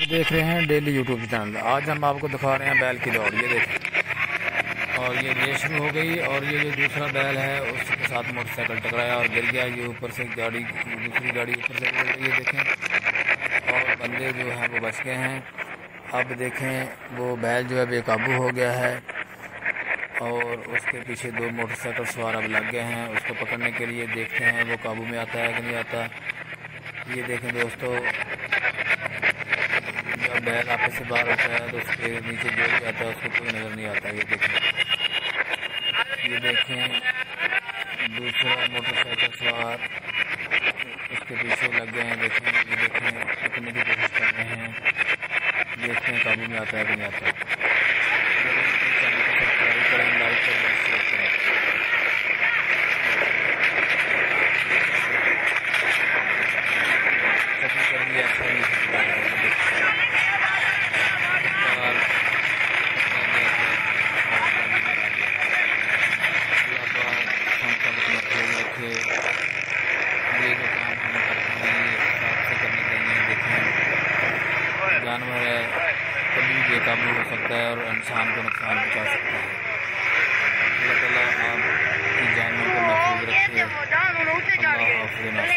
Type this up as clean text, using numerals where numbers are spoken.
देख रहे हैं डेली यूट्यूब चैनल। आज हम आपको दिखा रहे हैं बैल की दौड़। ये देखें, और ये रेस शुरू हो गई और ये जो दूसरा बैल है उसके साथ मोटरसाइकिल टकराया और गिर गया। ये ऊपर से गाड़ी, दूसरी गाड़ी ऊपर से गिर गई, ये देखें। और बंदे जो हैं वो बच गए हैं। अब देखें वो बैल जो है बेकाबू हो गया है और उसके पीछे दो मोटरसाइकिल सवार अब लग गए हैं उसको पकड़ने के लिए। देखते हैं वो काबू में आता है कि नहीं आता। ये देखें दोस्तों, जब बैल आपस से बाहर होता है तो उसके नीचे गिर जाता है, उसको कोई नज़र नहीं आता। ये देखें दूसरा मोटरसाइकिल सवार उसके पीछे लग गए हैं। देखें, ये देखें पकड़ने की कोशिश कर रहे हैं। देखते हैं काबू में आता है कि नहीं आता। चैनल को सब्सक्राइब करें, लाइक करें, शेयर करें। कभी कभी ऐसा नहीं होता है। ये जो काम हम करते हैं ये हिसाब से करने चाहिए। देखें जानवर है, कभी बेकाबू हो सकता है और इंसान को नुकसान पहुंचा सकता है। अल्लाह ताला आपकी जानवर को महफूज रखे। अल्लाह हाफ़िज़।